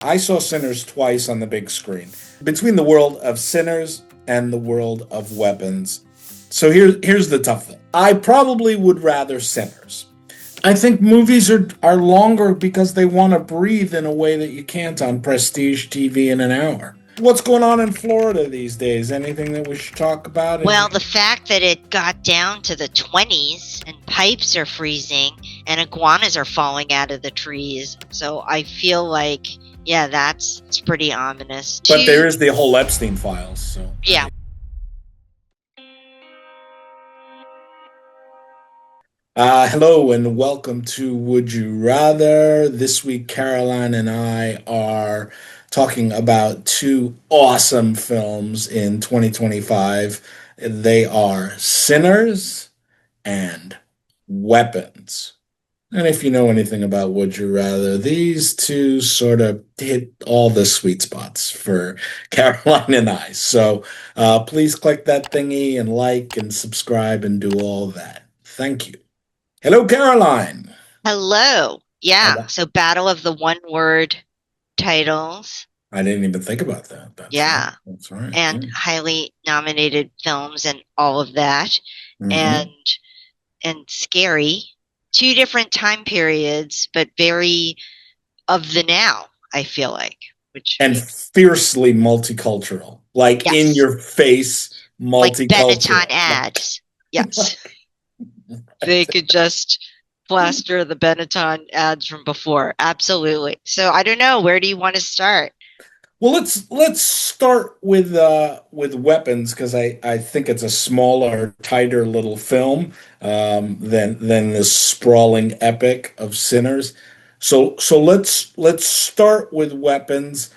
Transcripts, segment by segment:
I saw Sinners twice on the big screen. Between the world of Sinners and the world of Weapons. So here's the tough thing. I probably would rather Sinners. I think movies are longer because they want to breathe in a way that you can't on prestige TV in an hour. What's going on in Florida these days? Anything that we should talk about? Well, the fact that it got down to the 20s and pipes are freezing and iguanas are falling out of the trees. So I feel like, yeah, that's pretty ominous. But there is the whole Epstein files. So yeah. Hello and welcome to Would You Rather. This week, Caroline and I are talking about two awesome films in 2025. They are Sinners and Weapons. And if you know anything about Would You Rather, these two sort of hit all the sweet spots for Caroline and I. So please click that thingy and like and subscribe and do all that. Thank you. Hello, Caroline. Hello. Yeah. So Battle of the One Word titles. I didn't even think about that. That's right. And highly nominated films and all of that. Mm-hmm. And scary. Two different time periods, but very of the now, I feel like. And fiercely multicultural. Like yes. In your face, multicultural. Like Benetton ads. Yes. They could just plaster the Benetton ads from before. Absolutely. So I don't know. Where do you want to start? Well, let's start with Weapons because I think it's a smaller, tighter little film than this sprawling epic of Sinners. So let's start with Weapons.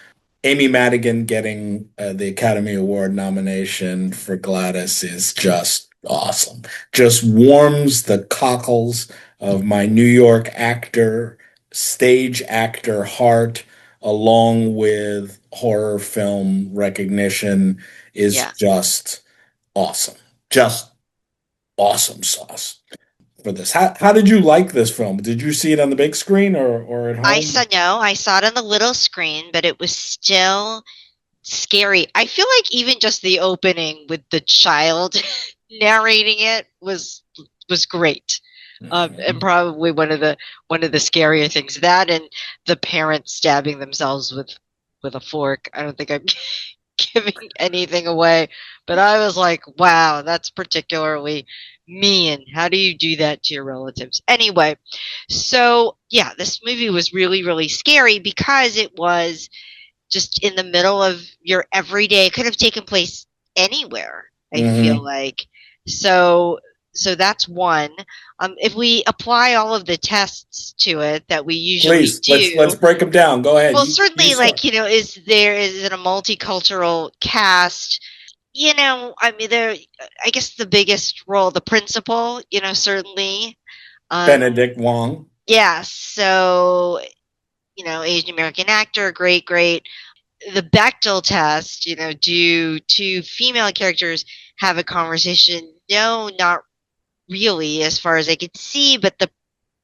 Amy Madigan getting the Academy Award nomination for Gladys is just awesome. Just warms the cockles of my New York stage actor heart, along with horror film recognition, is just awesome. Just awesome sauce for this. How did you like this film? Did you see it on the big screen or at home? I saw it on the little screen, but it was still scary. I feel like even just the opening with the child narrating it was great. And probably one of the scarier things, that and the parents stabbing themselves with a fork. I don't think I'm giving anything away, but I was like, wow, that's particularly mean. How do you do that to your relatives? Anyway, so yeah, this movie was really, really scary because it was just in the middle of your everyday. It could have taken place anywhere, I feel like. So that's one. If we apply all of the tests to it that we usually do, let's break them down. Go ahead. Well, certainly, is it a multicultural cast? I guess the biggest role, the principal, certainly. Benedict Wong. Yes. So, Asian American actor, great. The Bechdel test, do two female characters have a conversation? No, not really, as far as I could see, but the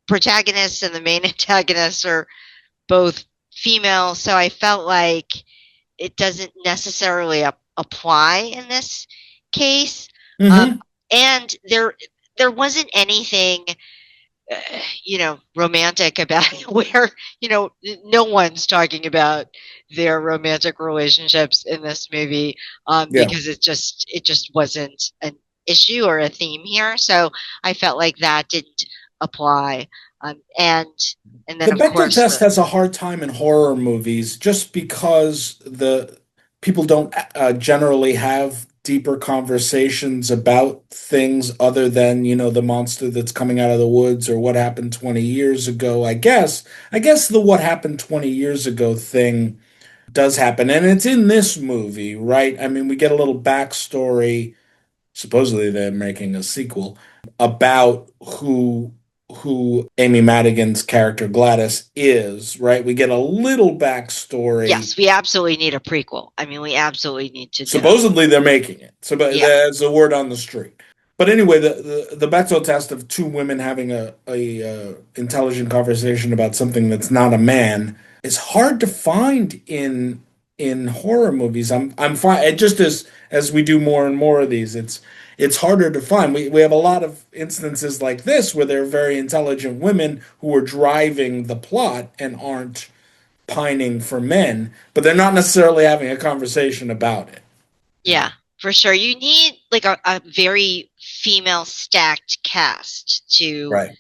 protagonists and the main antagonists are both female, so I felt like it doesn't necessarily apply in this case. And there wasn't anything romantic about it, where no one's talking about their romantic relationships in this movie, because it just wasn't an issue or a theme here. So I felt like that didn't apply. And then the Bechdel test has a hard time in horror movies just because the people don't generally have deeper conversations about things other than, the monster that's coming out of the woods or what happened 20 years ago. I guess the what happened 20 years ago thing does happen. And it's in this movie, right? I mean, we get a little backstory. Supposedly they're making a sequel about who Amy Madigan's character Gladys is, right? We get a little backstory. Yes, we absolutely need a prequel. I mean, we absolutely need to. Supposedly they're making it. So there's a word on the street. But anyway, the Bechdel test of two women having a intelligent conversation about something that's not a man It's hard to find in horror movies. I'm fine. It just as we do more and more of these, it's harder to find. We have a lot of instances like this where they're very intelligent women who are driving the plot and aren't pining for men, but they're not necessarily having a conversation about it. You know? Yeah, for sure. You need like a very female stacked cast Right.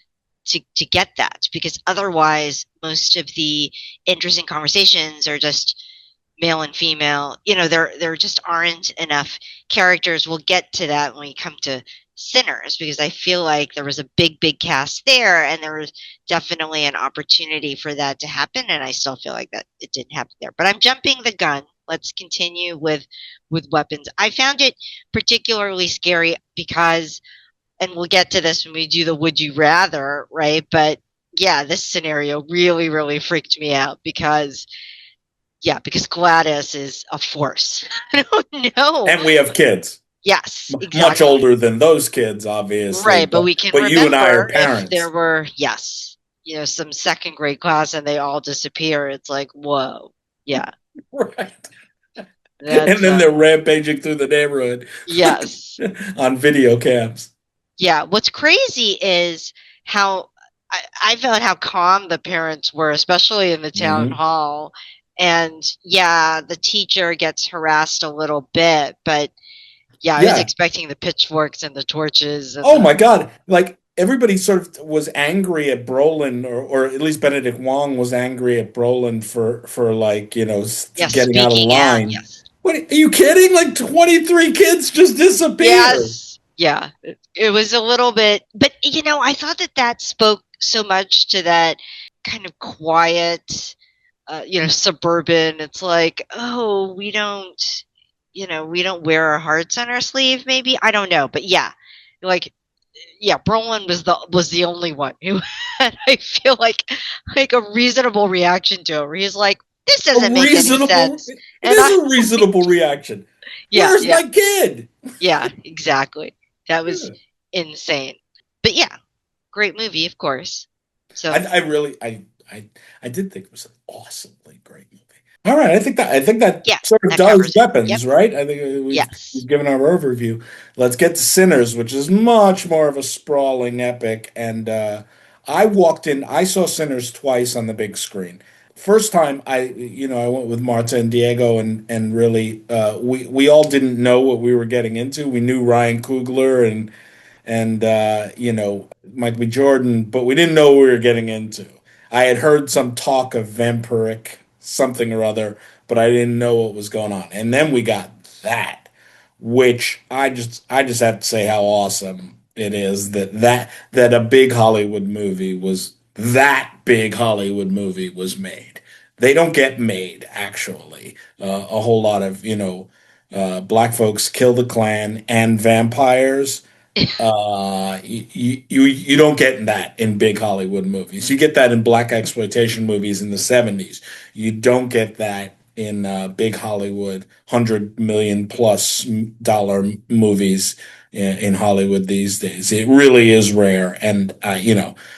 to get that because otherwise most of the interesting conversations are just male and female. You know, there just aren't enough characters. We'll get to that when we come to Sinners because I feel like there was a big cast there and there was definitely an opportunity for that to happen and I still feel like that it didn't happen there. But I'm jumping the gun. Let's continue with weapons. I found it particularly scary because and we'll get to this when we do the would you rather, right? But yeah, this scenario really freaked me out because yeah, because Gladys is a force. I don't know. And we have kids, Yes, much exactly. older than those kids, obviously, Right, but we can but you and I are remember if there parents. were, yes, you know, some second grade class and they all disappear. It's like, whoa, yeah, Right. And that's then they're rampaging through the neighborhood yes, on video cams. yeah. What's crazy is how I felt how calm the parents were, especially in the town Hmm. hall. And yeah, the teacher gets harassed a little bit, but yeah, I was Yeah. expecting the pitchforks and the torches and Oh the my God. Like everybody sort of was angry at Brolin, or at least Benedict Wong was angry at Brolin for like, yes, getting out of speaking out. line. Yes, What are you kidding? Like 23 kids just disappeared. yes, yeah. It was a little bit, but you know, I thought that that spoke so much to that kind of quiet, you know, suburban. It's like, oh, we don't, you know, we don't wear our hearts on our sleeve. Maybe I don't know, but yeah, like yeah, Brolin was the only one who had, I feel like a reasonable reaction to it. Where he's like, "This A doesn't make any reasonable, sense," it and is I, a reasonable reaction. yeah, Where's yeah, my kid? yeah, exactly. That was Yeah. insane. But yeah, great movie, of course. So I really I did think it was an awesomely great movie. All right, I think that yeah, sort of that does covers it. Yep. weapons, right? I think Yes. we've given our overview. Let's get to Sinners, which is much more of a sprawling epic. And I walked in, I saw Sinners twice on the big screen. First time I went with Marta and Diego, and really we all didn't know what we were getting into. We knew Ryan Coogler and Michael B. Jordan, but we didn't know what we were getting into. I had heard some talk of vampiric something or other, but I didn't know what was going on. And then we got that, which I just have to say how awesome it is that a big Hollywood movie was made. They don't get made actually. A whole lot of black folks kill the Klan and vampires. You don't get that in big Hollywood movies. You get that in black exploitation movies in the 70s. You don't get that in big Hollywood, 100 million plus dollar movies in Hollywood these days. It really is rare, and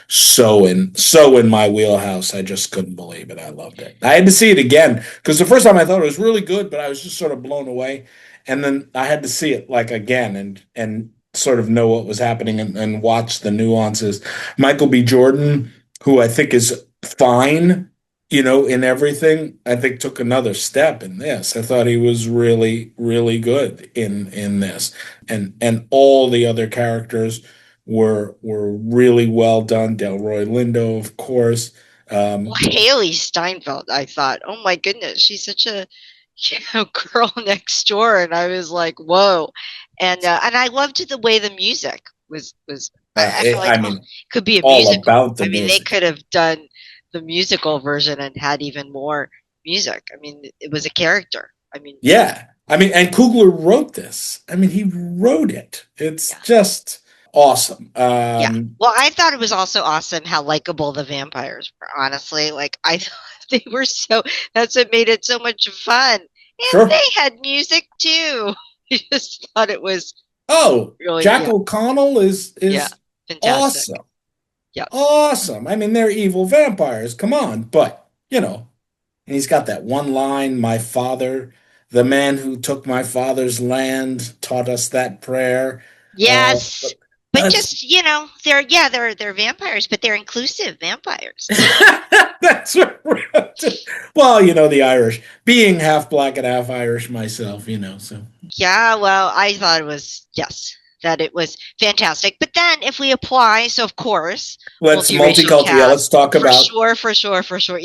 so in my wheelhouse. I just couldn't believe it. I loved it. I had to see it again because the first time I thought it was really good, but I was just sort of blown away. And then I had to see it like again and sort of know what was happening and watch the nuances. Michael B. Jordan, who I think is fine, in everything, I think took another step in this. I thought he was really, really good in this, and all the other characters were really well done. Delroy Lindo, of course. Well, Um, Haley Steinfeld, I thought, oh my goodness, she's such a you know, girl next door, and I was like, whoa, and I loved the way the music was. I feel like I oh, mean, could be a all musical. about the I mean, they music. could have done the musical version and had even more music. I mean, it was a character. I mean, Yeah. I mean, and Coogler wrote this. I mean, he wrote it. It's yeah, just awesome. yeah. Well, I thought it was also awesome how likable the vampires were. Honestly, like I thought they were so. That's what made it so much fun. And they Sure. had music too. I just thought it was Oh, really, Jack yeah, O'Connell is yeah, is fantastic. awesome. Yeah, Awesome. I mean, they're evil vampires. Come on. But, And he's got that one line, my father, the man who took my father's land, taught us that prayer. Yes, But but that's just they're yeah they're vampires, but they're inclusive vampires. that's what we're up to. Well, the Irish, being half black and half Irish myself, so Yeah, well, I thought it was yes that it was fantastic. But then if we apply, so of course let's multiracial multicultural. Yeah, let's cast talk for about sure, for sure, for sure.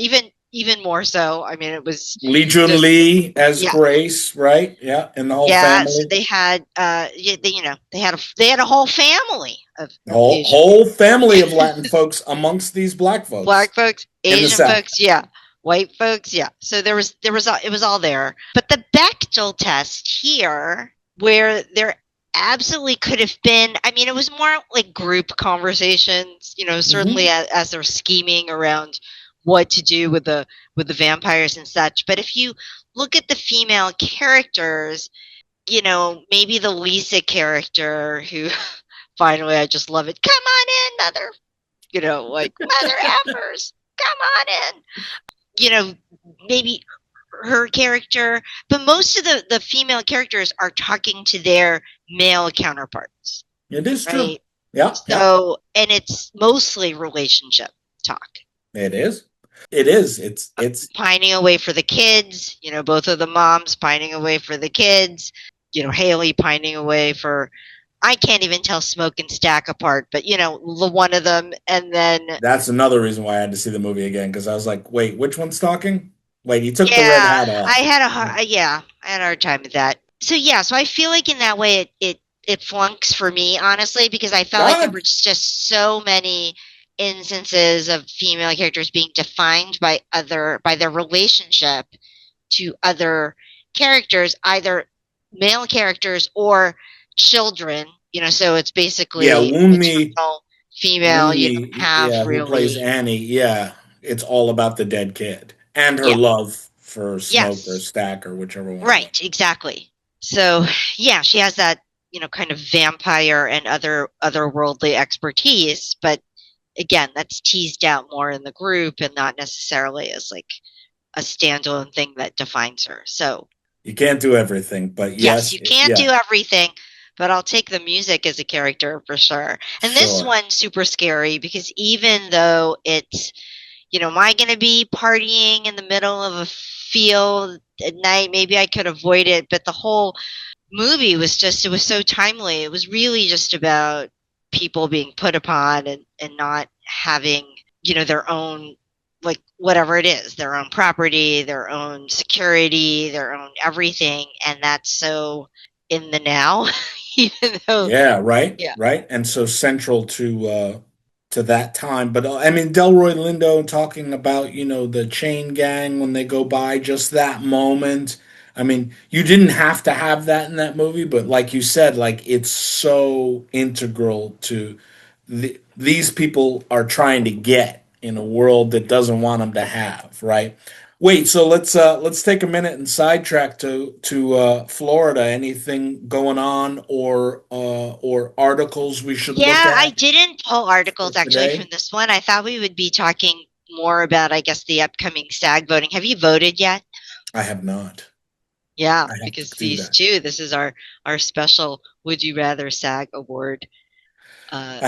Even more so. I mean, it was Lee Jun just Lee as yeah. Grace, right? Yeah, and the whole Yeah, so family. they had they had a whole family of Asian Whole family of Latin folks amongst these black folks black folks, in the Asian South. folks, yeah, white folks, yeah. So it was all there. But the Bechdel test here, where there absolutely could have been, I mean, it was more like group conversations. Certainly Hmm. as they're scheming around what to do with the vampires and such. But if you look at the female characters, maybe the Lisa character who finally I just love it. Come on in, mother, like mother effers. Come on in. Maybe her character, but most of the female characters are talking to their male counterparts, It is true. right? Yeah, yeah, So, and it's mostly relationship talk. it is. It is. It's Pining away for the kids, both of the moms pining away for the kids, Haley pining away for I can't even tell Smoke and Stack apart, but the one of them, and then That's another reason why I had to see the movie again because I was like, wait, which one's talking? Wait, he took the red yeah, hat off. I had a hard time with that. So yeah, so I feel like in that way it flunks for me honestly because I felt like there God, were just so many instances of female characters being defined by their relationship to other characters, either male characters or children. So it's yeah, basically Woonmi, maternal, female. You don't Woonmi, have yeah, who plays really, Annie? Yeah, it's all about the dead kid and her yeah, love for Smoke or yes, Stack or whichever one it was. right, exactly. So yeah, she has that kind of vampire and otherworldly expertise, but again, that's teased out more in the group and not necessarily as like a standalone thing that defines her. So You can't do everything, but yes, yes, you can't yeah, do everything, but I'll take the music as a character for sure. And this sure. one's super scary because even though it's, am I going to be partying in the middle of a field at night? Maybe I could avoid it, but the whole movie was it was so timely. It was really just about people being put upon and not having, their own, like whatever it is, their own property, their own security, their own everything. And that's so in the now, even though, Yeah, right, yeah. right. And so central to that time. But I mean Delroy Lindo talking about, the chain gang when they go by, just that moment. I mean, you didn't have to have that in that movie, but like you said, like it's so integral to these people are trying to get in a world that doesn't want them to have, right? Wait, so let's take a minute and sidetrack to Florida. Anything going on or articles we should look Yeah, I at didn't pull for articles actually from today? this one. I thought we would be talking more about, I guess, the upcoming SAG voting. Have you voted yet? I have not. Yeah, I have to because do these that. two, this is our special Would You Rather SAG award. Uh,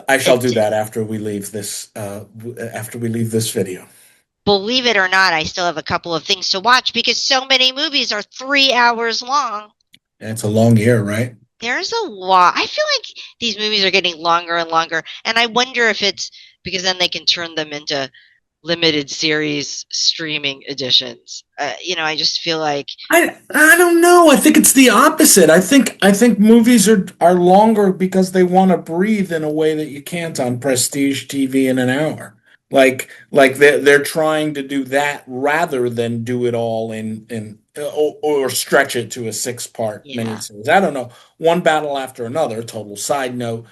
I shall do it, that after we leave this video. believe it or not, I still have a couple of things to watch because so many movies are 3 hours long. And it's a long year, right? There's a lot. I feel like these movies are getting longer and longer, and I wonder if it's because then they can turn them into limited series streaming editions. I just feel like I don't know. I think it's the opposite. I think movies are longer because they want to breathe in a way that you can't on prestige TV in an hour. Like they're trying to do that rather than do it all in or stretch it to a six-part yeah, miniseries. I don't know. One battle after another. Total side note.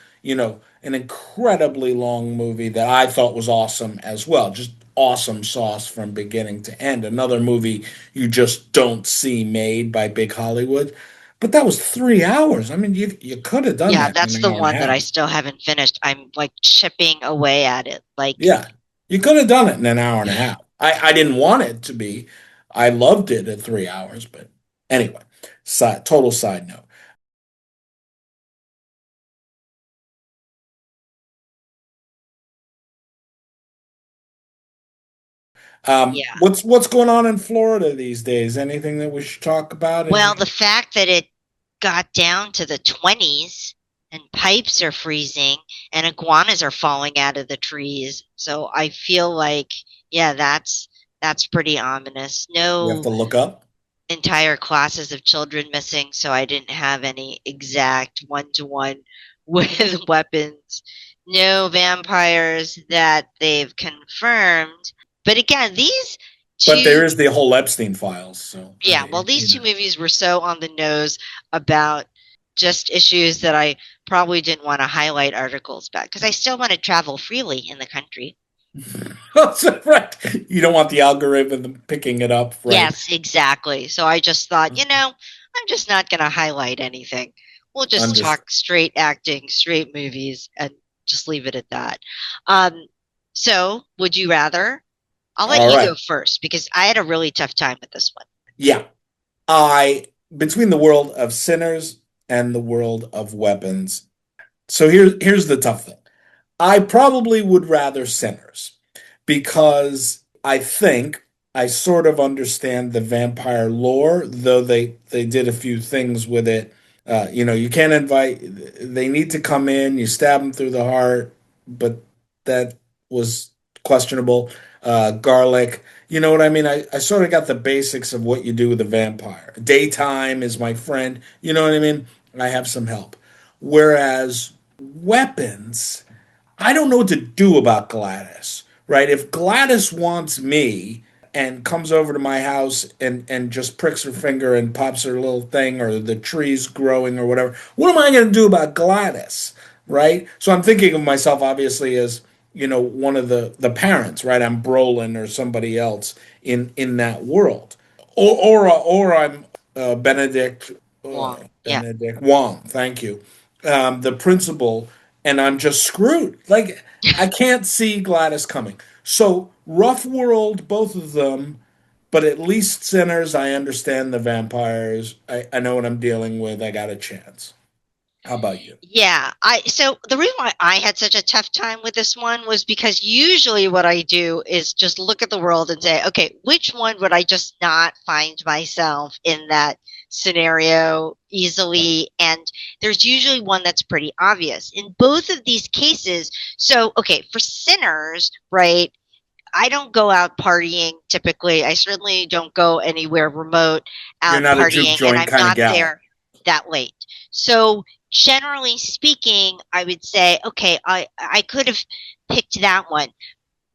An incredibly long movie that I thought was awesome as well. Just awesome sauce from beginning to end. Another movie you just don't see made by big Hollywood. But that was 3 hours. I mean, you could have done yeah, that in that's an the hour and a one that I half. still haven't finished. I'm like chipping away at it. Like, Yeah, you could have done it in an hour and a half. I didn't want it to be. I loved it at 3 hours, but anyway, total side note. Yeah. What's going on in Florida these days? Anything that we should talk about? Well, the fact that it got down to the 20s and pipes are freezing and iguanas are falling out of the trees. So I feel like, yeah, that's pretty ominous. We have No to look up? entire classes of children missing, so I didn't have any exact one-to-one with weapons. No vampires that they've confirmed. But again, these But two there is the whole Epstein files, so yeah, well, these you two know. movies were so on the nose about just issues that I probably didn't want to highlight articles about because I still want to travel freely in the country. Right. You don't want the algorithm picking it up, right? Yes, exactly. So I just thought, I'm just not going to highlight anything. We'll just Understood. talk straight acting, straight movies, and just leave it at that. Um, so, would you rather? I'll let All you right. go first because I had a really tough time with this one. Yeah. I between the world of sinners and the world of weapons. So here's the tough thing. I probably would rather sinners because I think I sort of understand the vampire lore, though they did a few things with it. You can't invite. They need to come in. You stab them through the heart, but that was questionable. Garlic. You know what I mean? I sort of got the basics of what you do with a vampire. Daytime is my friend. You know what I mean? I have some help. Whereas weapons, I don't know what to do about Gladys, right? If Gladys wants me and comes over to my house and just pricks her finger and pops her little thing or the tree's growing or whatever, what am I going to do about Gladys, right? So I'm thinking of myself obviously as, one of the parents, right? I'm Brolin or somebody else in that world. Or I'm Benedict Wong, yeah. Benedict Wong, thank you, the principal, and I'm just screwed. Like I can't see Gladys coming. So rough world, both of them, but at least sinners. I understand the vampires. I know what I'm dealing with. I got a chance. How about you? Yeah, I so the reason why I had such a tough time with this one was because usually what I do is just look at the world and say, okay, which one would I just not find myself in that scenario easily? And there's usually one that's pretty obvious. In both of these cases, so okay, for sinners, right? I don't go out partying typically. I certainly don't go anywhere remote You're out not a juke partying, and joint I'm kind of not gal. there that late. So, generally speaking, I would say, okay, I could have picked that one.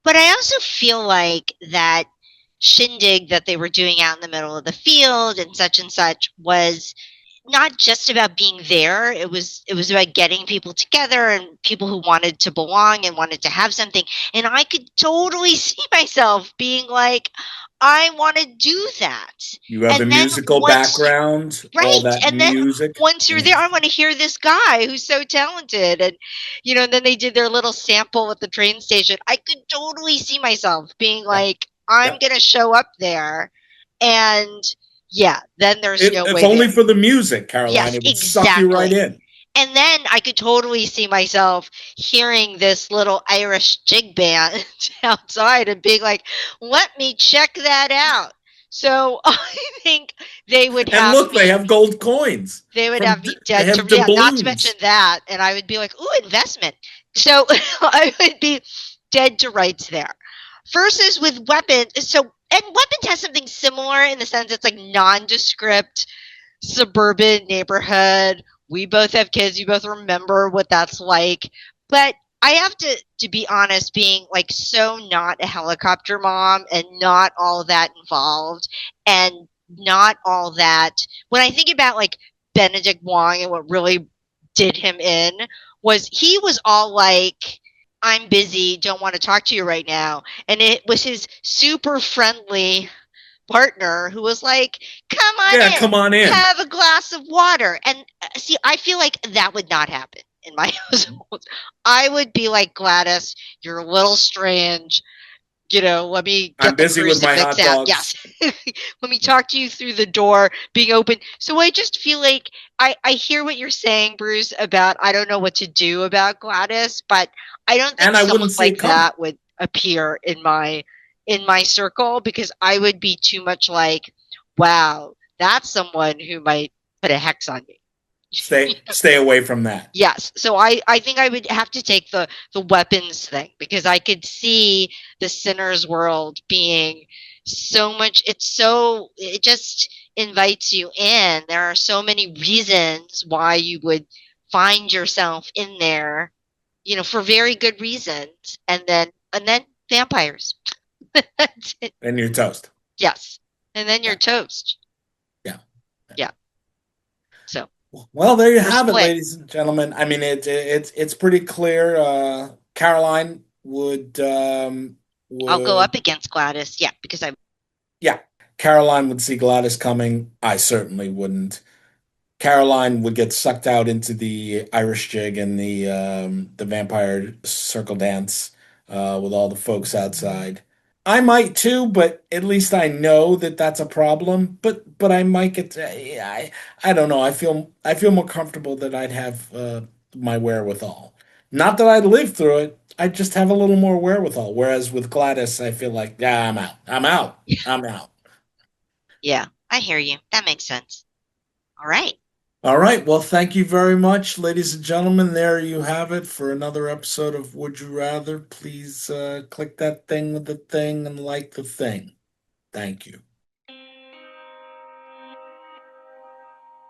But I also feel like that shindig that they were doing out in the middle of the field and such was not just about being there. It was about getting people together and people who wanted to belong and wanted to have something. And I could totally see myself being like, I want to do that. You have a And then musical once you background, all right, that and then music. once you're Yeah. there, I want to hear this guy who's so talented. And and then they did their little sample at the train station. I could totally see myself being Yep. like, I'm Yep. gonna show up there and yeah, then there's no If way only that for the music, Caroline, yes, it would suck you right exactly. in. And then I could totally see myself hearing this little Irish jig band outside and being like, let me check that out. So I think they would And have look, they me have gold coins they would have me they dead to have yeah, not to mention doubloons. that. And I would be like, ooh, investment. So I would be dead to rights there. Versus with weapons, so and weapons has something similar in the sense it's like nondescript suburban neighborhood. We both have kids. You both remember what that's like. But I have to be honest, being like so not a helicopter mom and not all that involved and not all that. When I think about like Benedict Wong and what really did him in was he was all like, I'm busy, don't want to talk to you right now. And it was his super friendly partner who was like, "Come on Yeah, in, come on in. have a glass of water." And see, I feel like that would not happen in my household. I would be like, Gladys, you're a little strange. let me I'm get the busy with my crucifix hot out. Yes. dogs. Let me talk to you through the door being open. So I just feel like I hear what you're saying, Bruce, about I don't know what to do about Gladys, but I don't think And I someone wouldn't see it like coming. that would appear in my circle because I would be too much like, wow, that's someone who might put a hex on me. Stay away from that. Yes. So I think I would have to take the weapons thing because I could see the sinner's world being so much it just invites you in. There are so many reasons why you would find yourself in there, for very good reasons. And then vampires. That's it. And you're toast. Yes. And then you're Yeah. toast. Yeah. Yeah. So Well, there you we're have it, split. ladies and gentlemen. I mean, it's pretty clear. Caroline I'll go would up against Gladys. Yeah, because I yeah, Caroline would see Gladys coming. I certainly wouldn't. Caroline would get sucked out into the Irish jig and the vampire circle dance with all the folks outside. I might too, but at least I know that that's a problem. But I might get I don't know. I feel more comfortable that I'd have my wherewithal. Not that I'd live through it. I'd just have a little more wherewithal. Whereas with Gladys, I feel like, yeah, I'm out. I'm out. I'm out. Yeah, I hear you. That makes sense. All right. All right. Well, thank you very much, ladies and gentlemen. There you have it for another episode of Would You Rather. Please click that thing with the thing and like the thing. Thank you.